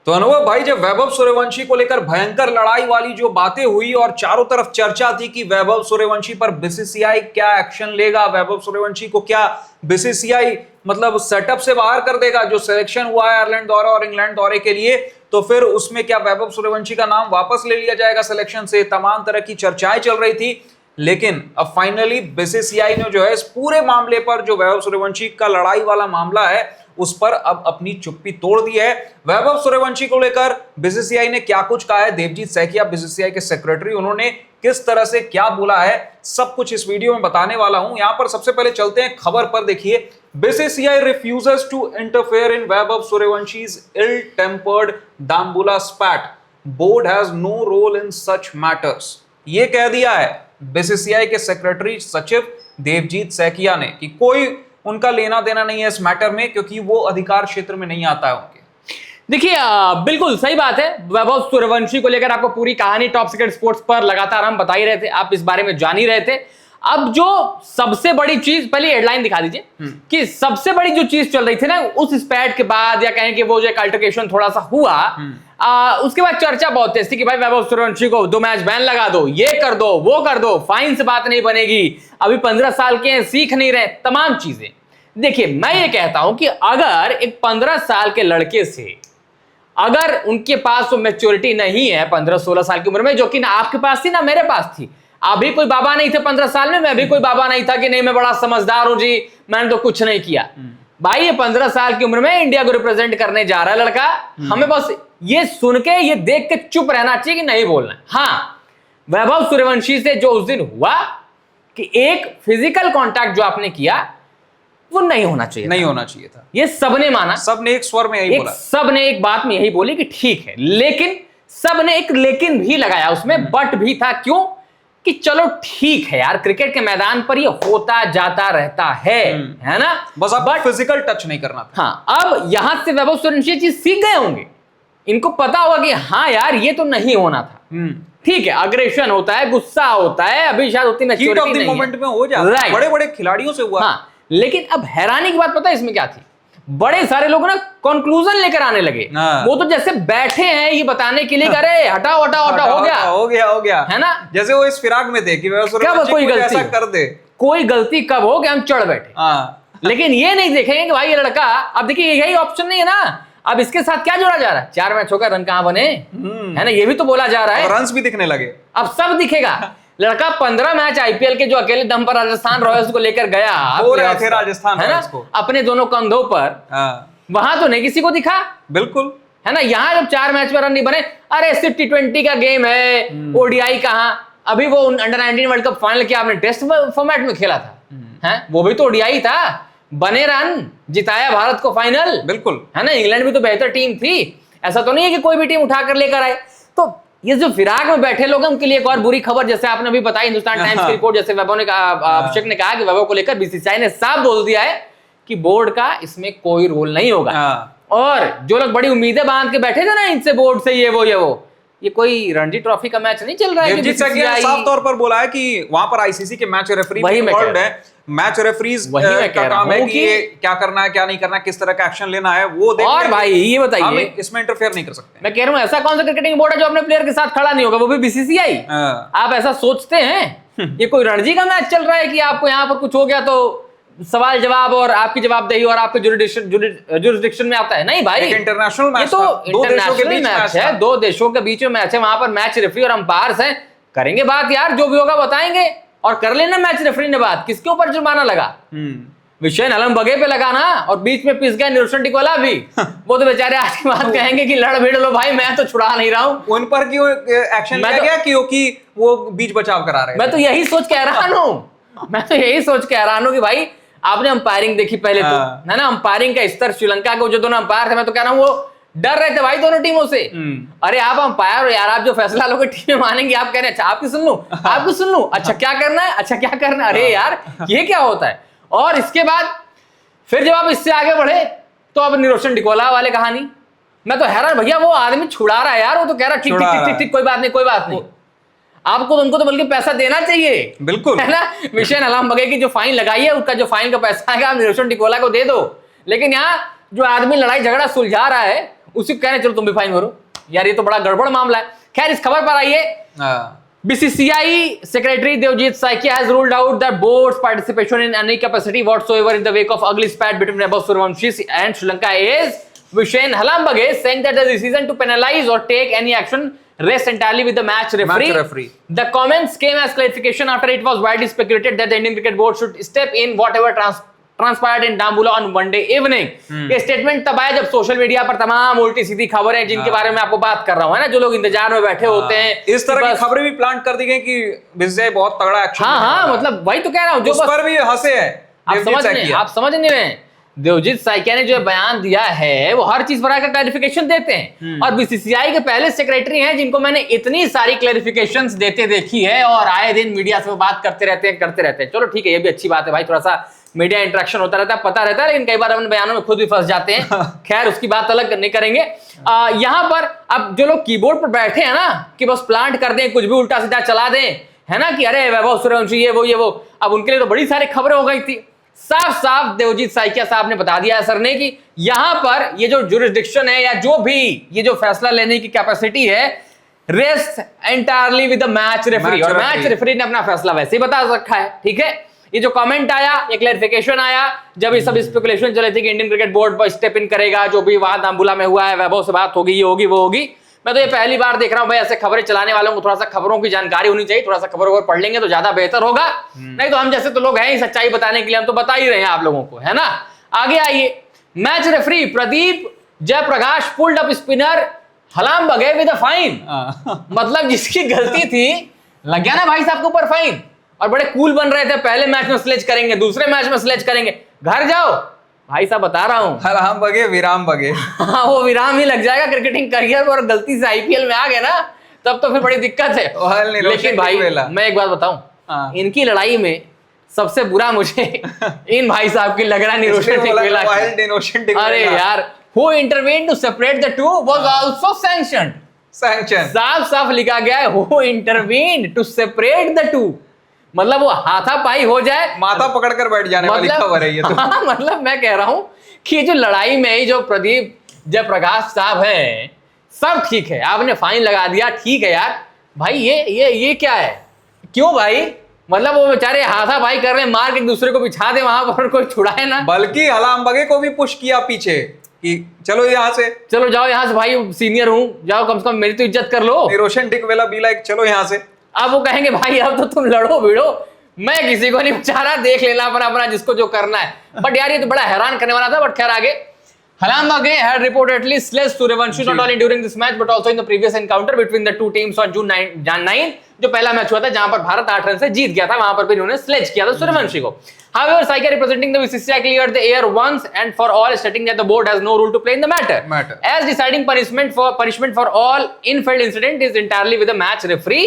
तो अनुभव भाई, जब वैभव सूर्यवंशी को लेकर भयंकर लड़ाई वाली जो बातें हुई और चारों तरफ चर्चा थी कि वैभव सूर्यवंशी पर बीसीसीआई क्या एक्शन लेगा, वैभव सूर्यवंशी को क्या बीसीसीआई मतलब सेटअप से बाहर कर देगा, जो सिलेक्शन हुआ है आयरलैंड दौरे और इंग्लैंड दौरे के लिए, तो फिर उसमें क्या वैभव सूर्यवंशी का नाम वापस ले लिया जाएगा सिलेक्शन से। तमाम तरह की चर्चाएं चल रही थी, लेकिन अब फाइनली बीसीसीआई ने जो है इस पूरे मामले पर, जो वैभव सूर्यवंशी का लड़ाई वाला मामला है, उस पर अब अपनी चुप्पी तोड़ दी है। वैभव सूर्यवंशी को लेकर बीसीसीआई ने क्या कुछ कहा है, देवजीत सैकिया बीसीसीआई के सेक्रेटरी, उन्होंने किस तरह से क्या बोला है, सब कुछ इस वीडियो में बताने वाला हूं। यहां पर सबसे पहले चलते हैं खबर पर। देखिए, BCCI refuses to interfere in Vaibhav Suryavanshi's ill tempered Dambulla spat, board has no role in such matters. ये कह दिया है बीसीसीआई के सेक्रेटरी सचिव देवजीत सैकिया ने कि कोई उनका लेना देना नहीं है इस मैटर में, क्योंकि वो अधिकार क्षेत्र में नहीं आता है उनके। देखिए, बिल्कुल सही बात है। वैभव सूर्यवंशी को लेकर आपको पूरी कहानी टॉप सीक्रेट स्पोर्ट्स पर लगातार हम बता ही रहे थे, आप इस बारे में जान ही रहे थे। अब जो सबसे बड़ी चीज, पहले हेडलाइन दिखा दीजिए कि सबसे बड़ी जो चीज चल रही थी ना उस स्पैट के बाद, या कहें कि वो जो एक अल्टरकेशन थोड़ा सा हुआ, उसके बाद चर्चा बहुत तेज थी कि भाई वैभव सूर्यवंशी को 2 मैच बैन लगा दो, ये कर दो, वो कर दो, फाइन से बात नहीं बनेगी, अभी 15 साल के हैं, सीख नहीं रहे, तमाम चीजें। देखिए, मैं ये कहता हूं कि अगर एक 15 साल के लड़के से, अगर उनके पास वो मैच्योरिटी नहीं है 15-16 साल की उम्र में, जो कि ना आपके पास थी ना मेरे पास थी, आप भी कोई बाबा नहीं थे 15 साल में, मैं भी कोई बाबा नहीं था कि नहीं मैं बड़ा समझदार हूं जी, मैंने तो कुछ नहीं किया। भाई, ये 15 साल की उम्र में इंडिया को रिप्रेजेंट करने जा रहा है लड़का, हमें बस ये सुन के, ये देख के चुप रहना चाहिए कि नहीं बोलना है। हाँ, वैभव सूर्यवंशी से जो उस दिन हुआ कि एक फिजिकल कॉन्टैक्ट जो आपने किया वो नहीं होना चाहिए, नहीं होना चाहिए था, ये सबने माना, सबने एक स्वर में यही बोला, सबने एक बात में यही बोली कि ठीक है, लेकिन सबने एक लेकिन भी लगाया उसमें, बट भी था। क्यों? कि चलो ठीक है यार, क्रिकेट के मैदान पर ये होता जाता रहता है ना, बस अब फिजिकल टच नहीं करना था। हाँ, अब यहां से वैभव सूर्यवंशी चीज सीख गए होंगे, इनको पता होगा कि हाँ यार ये तो नहीं होना था। ठीक है, अग्रेशन होता है, गुस्सा होता है, अभी शायद उतनी मैच्योरिटी नहीं है, मोमेंट में हो जाता है, बड़े बड़े खिलाड़ियों से हुआ। हाँ, लेकिन अब हैरानी की बात पता है इसमें क्या थी, बड़े सारे लोग ना कंक्लूजन लेकर आने लगे। वो तो जैसे बैठे हैं ये बताने के लिए, अरे हटाओ हटाओ हटाओ, हो गया है ना, जैसे वो इस फिराक में थे कि कोई गलती ऐसा कर दे, कोई गलती कब हो कि हम चढ़ बैठे। लेकिन ये नहीं देखेंगे कि भाई ये लड़का, अब देखिए यही ऑप्शन नहीं है ना, अब इसके साथ क्या जोड़ा जा रहा है, 4 मैच होकर रन कहां बने, है ना, ये भी तो बोला जा रहा है, रन्स भी दिखने लगे, अब सब दिखेगा। लड़का 15 मैच आईपीएल के जो अकेले दम पर राजस्थान रॉयल्स को लेकर गया, थे राजस्थान है ना, अपने दोनों कंधों पर, वहां तो नहीं किसी को दिखा, बिल्कुल, है ना। यहां जब 4 मैच में रन नहीं बने, अरे सिर्फ T20 का गेम है, ओडीआई कहां, अभी वो अंडर 19 वर्ल्ड कप फाइनल किया आपने टेस्ट फॉर्मेट में खेला था, है वो भी तो ओडीआई था, बने रन, जिताया भारत को फाइनल, बिल्कुल, है ना। इंग्लैंड भी तो बेहतर टीम थी, ऐसा तो नहीं है कि कोई भी टीम उठाकर लेकर आए। तो ये जो फिराक में बैठे लोग हैं उनके लिए एक और बुरी खबर, जैसे आपने अभी बताई हिंदुस्तान टाइम्स की रिपोर्ट, जैसे वैभव ने कहा, अभिषेक ने कहा कि वैभव को लेकर बीसीसीआई ने साफ बोल दिया है कि बोर्ड का इसमें कोई रोल नहीं होगा। और जो लोग बड़ी उम्मीदें बांध के बैठे थे ना इनसे, बोर्ड से ये वो, ये कोई रणजी ट्रॉफी का मैच नहीं चल रहा है। साफ तौर पर बोला है कि वहां पर आईसीसी के मैच रेफरी इन्वॉल्वड है, मैच रेफरीज का काम है कि ये क्या करना है, क्या नहीं करना, किस तरह का एक्शन लेना है, वो देखना। और भाई ये बताइए, हम इसमें इंटरफेयर नहीं कर सकते। मैं कह रहा हूं, ऐसा कौन सा क्रिकेटिंग बोर्ड है जो अपने प्लेयर के साथ खड़ा नहीं होगा, वो भी बीसीसीआई। आप ऐसा सोचते हैं ये कोई रणजी का मैच चल रहा है कि आपको यहाँ पर कुछ हो गया तो सवाल जवाब और आपकी जवाबदेही और आपके जुरिडिक्शन में आता है? नहीं भाई, इंटरनेशनल मैच, तो इंटरनेशनल मैच है, 2 देशों के बीच में मैच है, वहां पर मैच रेफरी और अंपायर्स हैं, करेंगे बात यार, जो भी होगा बताएंगे, और कर लेना मैच रेफरी ने बात। किसके ऊपर जुर्माना लगा? विशेन अलम बगे पे लगा ना, और बीच में पिस गया निरोशन टिकोला भी। वो तो बेचारे आज की बात कहेंगे कि लड़ भिड़ लो भाई, मैं तो छुड़ा नहीं रहा हूं। उन पर क्यों एक्शन लिया गया? क्योंकि वो बीच बचाव करा रहे हैं। मैं तो यही सोच के हैरान हूं कि भाई आपने अंपायरिंग देखी पहले तो, है ना, अंपायरिंग का स्तर, श्रीलंका के जो दोनों अंपायर थे, मैं तो कह रहा हूं वो डर रहे थे भाई दोनों टीमों से। अरे आप अंपायर हो यार, आप जो फैसला लोगे टीम में मानेंगे, आप कह रहे हैं अच्छा आपकी सुन लूं, अच्छा क्या करना है, अच्छा क्या करना है, अरे यार ये क्या होता है। और इसके बाद फिर जब आप इससे आगे बढ़े तो अब निरोशन डिकोला वाले कहानी, मैं तो हैरान, भैया वो आदमी छुड़ा रहा है यार, वो तो कह रहा है ठीक कोई बात नहीं, आपको उनको तो बल्कि पैसा देना चाहिए, बिल्कुल, है ना। विशेन अलम बगे की जो फाइन लगाई है, उसका जो फाइन का पैसा आएगा आप निरोशन डिकोला को दे दो। लेकिन यहाँ जो आदमी लड़ाई झगड़ा सुलझा रहा है उसी को कह रहे हैं चलो तुम भी फाइन भरो। यार ये तो बड़ा गड़बड़ मामला है। खैर इस खबर पर आइए। BCCI Secretary Devjit Saikia has ruled out the board's participation in any capacity whatsoever in the wake of ugly spat between Vaibhav Sooryavanshi and Sri Lanka is Vishen Halambage, saying that the decision to penalize or take any action rests entirely with the match referee. The comments came as clarification after it was widely speculated that the Indian Cricket Board should step in whatever transpired in Dambulla on Monday evening. ये statement तब आया जब social media पर तमाम उल्टी सीधी खबरें जिनके बारे में आपको बात कर रहा हूं, है ना, जो लोग इंतजार में बैठे होते हैं, इस तरह की खबरें भी प्लांट कर दी गई कि बीसीसीआई बहुत तगड़ा एक्शन। हाँ, मतलब वही तो कह रहा हूं, जो उस पर भी हंसे हैं। आप समझ नहीं रहे। देवजीत साइकिया ने जो बयान दिया है वो हर चीज पर आकर क्लैरिफिकेशन देते हैं, और बीसीसीआई के पहले सेक्रेटरी हैं जिनको मैंने इतनी सारी क्लैरिफिकेशंस देते देखी है, और आए दिन मीडिया से वो बात करते रहते हैं। चलो ठीक है, ये भी अच्छी बात है भाई, थोड़ा सा मीडिया इंटरेक्शन होता रहता है, पता रहता है, लेकिन कई बार अपने बयानों में खुद भी फंस जाते हैं। खैर उसकी बात अलग नहीं करेंगे। यहां पर अब जो लोग कीबोर्ड पर बैठे हैं ना कि बस प्लांट कर दें, कुछ भी उल्टा सीधा चला दें, है ना, कि अरे वैभव सूर्यवंशी ये वो, अब उनके लिए तो बड़ी सारी खबरें हो गई थी। साफ साफ देवजीत साइकिया साहब ने बता दिया है सर ने कि यहां पर ये जो जुरिस्डिक्शन है या जो भी ये जो फैसला लेने की कैपेसिटी है, rest entirely with the match referee, और मैच रेफरी ने अपना फैसला वैसे ही बता रखा है। ठीक है, ये जो कमेंट आया, ये क्लैरिफिकेशन आया जब ये सब स्पेकुलेशन चले थे कि इंडियन क्रिकेट बोर्ड पर स्टेप इन करेगा, जो भी वहां दाम्बुला में हुआ है, वैभव से बात होगी, ये होगी वो होगी। मैं तो ये पहली बार देख रहा हूं भाई, ऐसे खबरें चलाने वालों को थोड़ा सा खबरों की जानकारी होनी चाहिए, थोड़ा सा खबरों पर पढ़ लेंगे तो ज्यादा बेहतर होगा। नहीं तो हम जैसे तो लोग हैं ही सच्चाई बताने के लिए, हम तो बता ही रहे हैं आप लोगों को, है ना। आगे आइए, match referee Pradeep Jayaprakash pulled up spinner Halambage with a fine. मतलब जिसकी गलती थी लग गया ना भाई साहब के ऊपर फाइन, और बड़े कूल बन रहे थे, पहले मैच में स्लेज करेंगे, दूसरे मैच में स्लेज करेंगे, घर जाओ भाई साहब, बता रहा हूं हलाम बगे विराम बगे। हाँ, वो विराम ही लग जाएगा क्रिकेटिंग करियर पर, और गलती से आईपीएल में आ गए ना तब तो फिर बड़ी दिक्कत है। लेकिन भाई मैं एक बात बताऊं, इनकी लड़ाई में सबसे बुरा मुझे इन भाई साहब की लग रहा है निरोशन टिकवेला। अरे यार, who intervened to separate the two was also sanctioned. साफ लिखा गया है, who intervened to separate the two, मतलब वो हाथापाई हो जाए, माथा पकड़कर बैठ जाने वाली खबर है ये तो। हाँ, मतलब मैं कह रहा हूं कि जो लड़ाई में जो प्रदीप जयप्रकाश साहब हैं, सब ठीक है, आपने फाइन लगा दिया, ठीक है यार भाई, ये क्या है, क्यों भाई, मतलब वो बेचारे हाथापाई कर रहे हैं, मार के एक दूसरे को बिछा दे वहां पर, कोई छुड़ाए ना। बल्कि हलाम बगे को भी पुश किया पीछे कि चलो यहाँ से, चलो जाओ यहाँ से भाई, सीनियर हूं, जाओ कम से कम मेरी तो इज्जत कर लो। निरोशन टिकवेला बी लाइक चलो यहाँ से। अब वो कहेंगे भाई अब तो तुम लड़ो भिड़ो, मैं किसी को नहीं बचा रहा, देख लेना अपना जिसको जो करना है। बट यार ये तो बड़ा हैरान करने वाला था। बट खैर आगे, Halambage had reportedly sledged Sooryavanshi not only during this match but also in the previous encounter between the two teams on June 9, जो पहला मैच हुआ था जहां पर भारत 8 रन से जीत गया था, वहां पर भी इन्होंने स्लेज किया था सूर्यवंशी को। However, Saikia representing the BCCI cleared the air once and for all, stating that the board has no role to play in the matter. As deciding punishment for all in-field incident is entirely with the match referee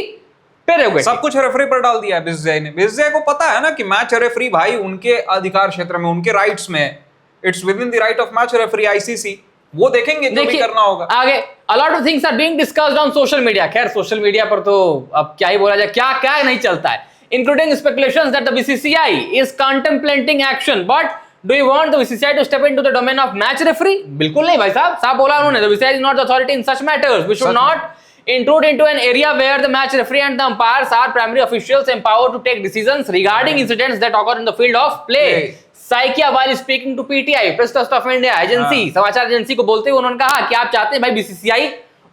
prerogative. सब कुछ referee पर डाल दिया है BCCI ने। BCCI को पता है ना कि मैच रेफरी भाई उनके अधिकार क्षेत्र में, उनके राइट्स में, it's with in the right of match referee, ICC वो देखेंगे जो भी करना होगा। आगे a lot of things are being discussed on social media. खैर सोशल मीडिया पर तो अब क्या ही बोला जाए, क्या नहीं चलता है, including speculations that the BCCI is contemplating action. But do you want the BCCI to step into the domain of match referee? बिल्कुल नहीं भाई साहब, साफ बोला उन्होंने, the BCCI is not the authority in such matters. We should not intrude into an area where the match referee and the umpires are primary officials empowered to take decisions regarding incidents that occur in the field of play. Saikia while speaking to PTI, Press Trust of India agency, समाचार agency को बोलते हुए उन्होंने कहा कि आप चाहते हैं भाई बीसीसीआई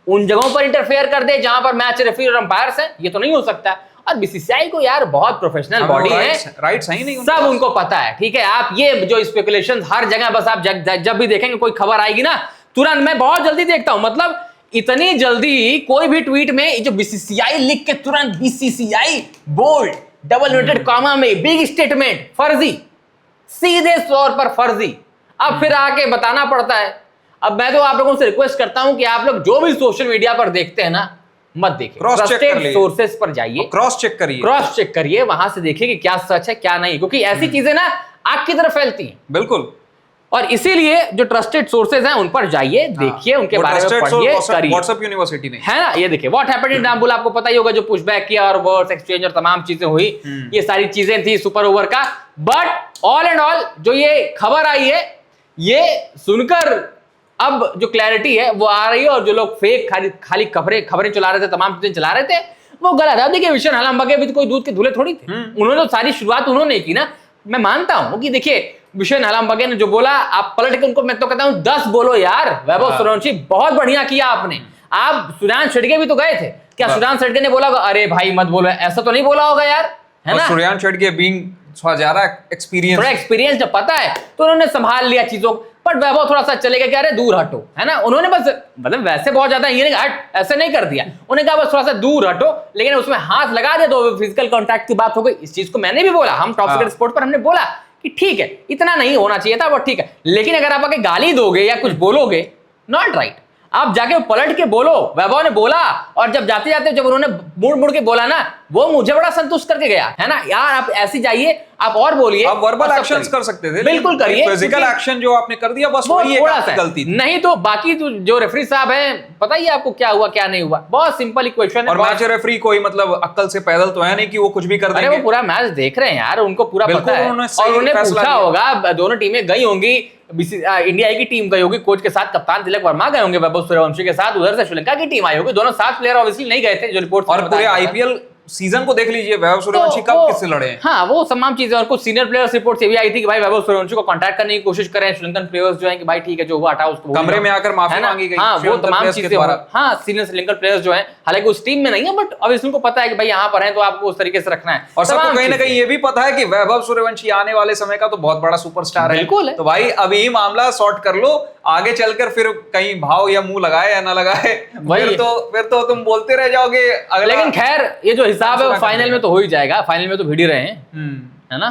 उन जगहों पर इंटरफेयर कर दे जहां पर मैच रेफरी और अंपायर्स हैं, ये तो नहीं हो सकता। और बीसीसीआई को यार बहुत प्रोफेशनल बॉडी है, राइट्स है ही नहीं, सब उनको पता है। ठीक है, आप ये जो स्पेकुलेशन हर जगह, बस आप जब भी देखेंगे कोई खबर आएगी ना, तुरंत मैं बहुत जल्दी देखता हूं, मतलब इतनी जल्दी कोई भी ट्वीट में जो बीसीसीआई लिख के तुरंत BCCI bold double noted comma में बिग स्टेटमेंट, फर्जी, सीधे तौर पर फर्जी, अब फिर आके बताना पड़ता है। अब मैं तो आप लोगों से रिक्वेस्ट करता हूं कि आप लोग जो भी सोशल मीडिया पर देखते हैं ना, मत देखिए, ट्रस्टेड सोर्सेस पर जाइए, क्रॉस चेक करिए, वहां से देखिए कि क्या सच है क्या नहीं, क्योंकि ऐसी चीजें ना आग की तरह फैलती हैं। बिल्कुल, और इसीलिए जो ट्रस्टेड सोर्सेज हैं उन पर जाइए, देखिए, उनके बारे में पढ़िए, करिए। व्हाट्सएप यूनिवर्सिटी नहीं है ना, ये देखिए व्हाट हैपेंड इन दाम्बुला, आपको पता ही होगा, जो पुशबैक किया और वर्ड्स एक्सचेंज और तमाम चीजें हुई, ये सारी चीजें थी सुपर ओवर का। बट ऑल एंड ऑल जो ये खबर आई है, ये सुनकर अब जो क्लैरिटी है वो आ रही है, और जो लोग फेक खाली खबरें चला रहे थे, तमाम चीजें चला रहे थे, वो गलत है। देखिए विशन हलाम्बगे भी तो कोई दूध के धुले थोड़ी थे, उन्होंने तो सारी शुरुआत उन्होंने की ना। मैं मानता हूं कि देखिए विशन हलाम्बगे ने जो बोला, आप पलट के उनको, मैं तो कहता हूं 10 बोलो यार, वैभव सूर्यवंशी बहुत बढ़िया किया आपने। आप सुशांत शेट्टी भी तो गए थे, क्या सुशांत शेट्टी ने बोला अरे भाई मत बोलो, ऐसा तो नहीं बोला होगा यार, है ना? सुशांत शेट्टी बीइंग थोड़ा एक्सपीरियंस जब पता है तो उन्होंने संभाल लिया चीजों। पर वैभव थोड़ा सा चलेगा क्या, अरे दूर हटो, है ना? उन्होंने बस मतलब वैसे बहुत ज्यादा ये नहीं हट ऐसे नहीं कर दिया, उन्होंने कहा बस थोड़ा सा दूर हटो, लेकिन उसमें हाथ लगा दे तो फिजिकल कांटेक्ट की बात हो गई। इस चीज को मैंने भी बोला, हम टॉप सीक्रेट स्पोर्ट पर हमने बोला कि ठीक है इतना नहीं होना चाहिए था, वो ठीक है, लेकिन अगर आप आके गाली दोगे या कुछ बोलोगे, नॉट राइट। आप जाके पलट के बोलो, वैभव ने बोला, और जब जाते जाते जब उन्होंने मुड़ के बोला ना, वो मुझे बड़ा संतुष्ट करके गया, है ना यार? आप ऐसी जाइए, आप और बोलिए, आप वर्बल एक्शंस कर सकते थे, बिल्कुल करिए, फिजिकल एक्शन जो आपने कर दिया बस वही एक गलती थी। नहीं तो बाकी जो रेफरी साहब हैं, पता ही आपको क्या हुआ क्या नहीं हुआ, बहुत सिंपल इक्वेशन है। और मैच रेफरी कोई मतलब अक्ल से पैदल तो है नहीं कि वो कुछ भी कर देंगे। अरे वो पूरा मैच देख रहे हैं यार, उनको पूरा पता है, और उन्होंने पूछा होगा, दोनों टीमें गई होंगी, इंडिया की टीम गई होगी कोच के साथ, कप्तान तिलक वर्मा गए होंगे वैभव सूर्यवंशी के साथ, उधर से श्रीलंका की टीम आई होगी, दोनों 7 प्लेयर ऑब्वियसली नहीं गए थे जो रिपोर्ट। और पूरे आईपीएल सीजन को देख लीजिए, वैभव सूर्यवंशी कब किससे लड़े हैं। हाँ वो तमाम चीजें, और कुछ सीनियर प्लेयर्स रिपोर्ट से भी आई थी कि भाई वैभव सूर्यवंशी को कांटेक्ट करने की कोशिश करें श्रीलंकन प्लेयर्स जो हैं कि भाई ठीक है जो हुआ हटाओ उसको, कमरे में आकर माफी मांगी गई। हाँ वो तमाम चीजें, हाँ सीनियर श्रीलंकन प्लेयर्स जो हैं, हालांकि उस टीम में नहीं है, बट ऑब्वियसली उनको पता है कि भाई यहाँ पर है तो आपको उस तरीके से रखना है। और सबको कहीं ना कहीं ये भी पता है कि वैभव सूर्यवंशी आने वाले समय का तो बहुत बड़ा सुपरस्टार है, बिल्कुल है। तो भाई अभी मामला सॉर्ट कर लो, आगे चलकर फिर कहीं भाव या मुंह लगाए या ना लगाए फिर तो तुम बोलते रह जाओगे। लेकिन खैर ये जो हिसाब है वो फाइनल में तो हो ही जाएगा, फाइनल में तो भिड़ ही रहे हैं, है ना?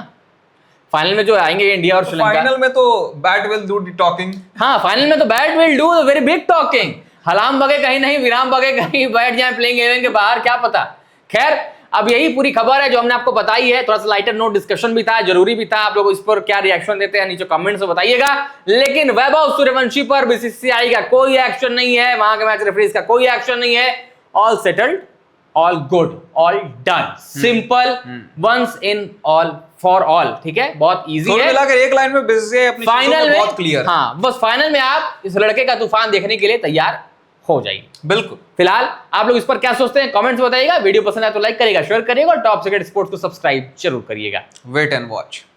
फाइनल में जो आएंगे इंडिया और श्रीलंका, फाइनल में तो bat will do the talking. हाँ फाइनल में तो bat will do the very big talking. हलाम्बगे कहीं नहीं, विरामबगे कहीं बैठ जाए प्लेइंग 11 के बाहर, क्या पता। खैर अब यही पूरी खबर है जो हमने आपको बताई है, थोड़ा सा लाइटर नोट डिस्कशन भी था, जरूरी भी था। आप लोग इस पर क्या रिएक्शन देते हैं नीचे कमेंट्स में बताइएगा। लेकिन वैभव सूर्यवंशी पर बीसीसीआई का कोई एक्शन नहीं है, वहां के मैच रेफरीज का कोई एक्शन नहीं है, all settled, all good, all done, simple, once in all for all. ठीक है, बहुत इजी है, मिलाकर एक लाइन में बीसीसीआई अपनी फाइनल में बहुत क्लियर। हाँ बस फाइनल में आप इस लड़के का तूफान देखने के लिए तैयार हो जाइए। बिल्कुल। फिलहाल आप लोग इस पर क्या सोचते हैं कमेंट्स बताइएगा, वीडियो पसंद आए तो लाइक करिएगा, शेयर करिएगा, और टॉप सीक्रेट स्पोर्ट्स को सब्सक्राइब जरूर करिएगा। Wait and watch.